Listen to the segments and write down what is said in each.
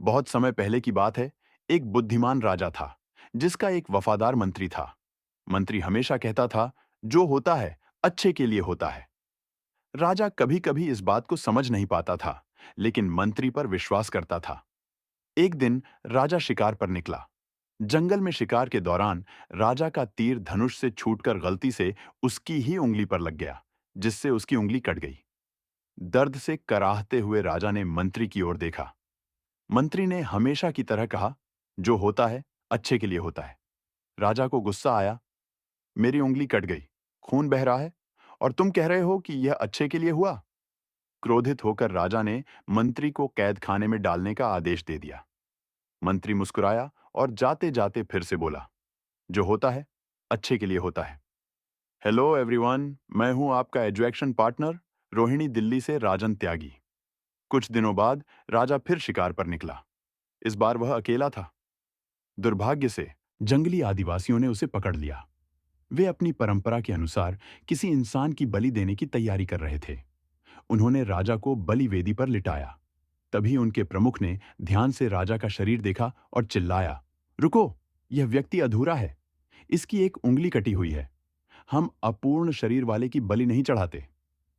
बहुत समय पहले की बात है। एक बुद्धिमान राजा था जिसका एक वफादार मंत्री था। मंत्री हमेशा कहता था, जो होता है अच्छे के लिए होता है। राजा कभी कभी इस बात को समझ नहीं पाता था, लेकिन मंत्री पर विश्वास करता था। एक दिन राजा शिकार पर निकला। जंगल में शिकार के दौरान राजा का तीर धनुष से छूटकर गलती से उसकी ही उंगली पर लग गया, जिससे उसकी उंगली कट गई। दर्द से कराहते हुए राजा ने मंत्री की ओर देखा। मंत्री ने हमेशा की तरह कहा, जो होता है अच्छे के लिए होता है। राजा को गुस्सा आया। मेरी उंगली कट गई, खून बह रहा है, और तुम कह रहे हो कि यह अच्छे के लिए हुआ। क्रोधित होकर राजा ने मंत्री को कैद खाने में डालने का आदेश दे दिया। मंत्री मुस्कुराया और जाते जाते फिर से बोला, जो होता है अच्छे के लिए होता है। हेलो एवरीवन, मैं हूं आपका एजुएशन पार्टनर रोहिणी, दिल्ली से राजन त्यागी। कुछ दिनों बाद राजा फिर शिकार पर निकला। इस बार वह अकेला था। दुर्भाग्य से जंगली आदिवासियों ने उसे पकड़ लिया। वे अपनी परंपरा के अनुसार किसी इंसान की बलि देने की तैयारी कर रहे थे। उन्होंने राजा को बलि वेदी पर लिटाया। तभी उनके प्रमुख ने ध्यान से राजा का शरीर देखा और चिल्लाया, रुको, यह व्यक्ति अधूरा है। इसकी एक उंगली कटी हुई है। हम अपूर्ण शरीर वाले की बलि नहीं चढ़ाते।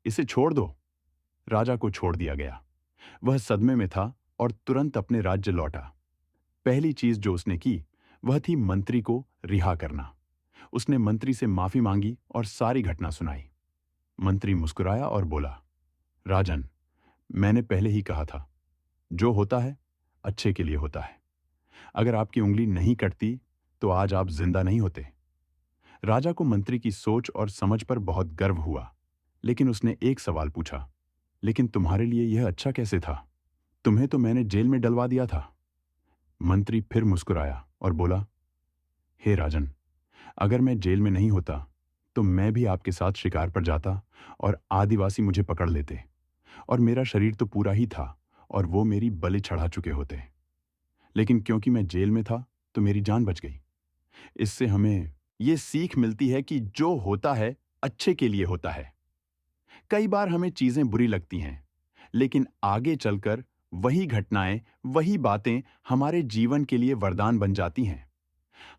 इसे छोड़ दो। राजा को छोड़ दिया गया। वह सदमे में था और तुरंत अपने राज्य लौटा। पहली चीज जो उसने की वह थी मंत्री को रिहा करना। उसने मंत्री से माफी मांगी और सारी घटना सुनाई। मंत्री मुस्कुराया और बोला, राजन, मैंने पहले ही कहा था, जो होता है अच्छे के लिए होता है। अगर आपकी उंगली नहीं कटती तो आज आप जिंदा नहीं होते। राजा को मंत्री की सोच और समझ पर बहुत गर्व हुआ, लेकिन उसने एक सवाल पूछा, लेकिन तुम्हारे लिए यह अच्छा कैसे था? तुम्हें तो मैंने जेल में डलवा दिया था। मंत्री फिर मुस्कुराया और बोला, हे राजन, अगर मैं जेल में नहीं होता तो मैं भी आपके साथ शिकार पर जाता और आदिवासी मुझे पकड़ लेते, और मेरा शरीर तो पूरा ही था और वो मेरी बलि चढ़ा चुके होते। लेकिन क्योंकि मैं जेल में था तो मेरी जान बच गई। इससे हमें ये सीख मिलती है कि जो होता है अच्छे के लिए होता है। कई बार हमें चीजें बुरी लगती हैं, लेकिन आगे चलकर वही घटनाएं, वही बातें हमारे जीवन के लिए वरदान बन जाती हैं।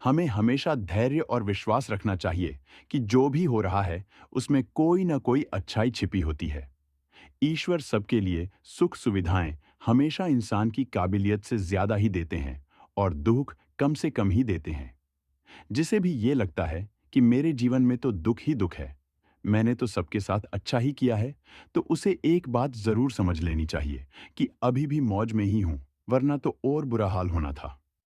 हमें हमेशा धैर्य और विश्वास रखना चाहिए कि जो भी हो रहा है उसमें कोई ना कोई अच्छाई छिपी होती है। ईश्वर सबके लिए सुख सुविधाएं हमेशा इंसान की काबिलियत से ज्यादा ही देते हैं और दुख कम से कम ही देते हैं। जिसे भी ये लगता है कि मेरे जीवन में तो दुख ही दुख है, मैंने तो सबके साथ अच्छा ही किया है, तो उसे एक बात जरूर समझ लेनी चाहिए कि अभी भी मौज में ही हूं, वरना तो और बुरा हाल होना था।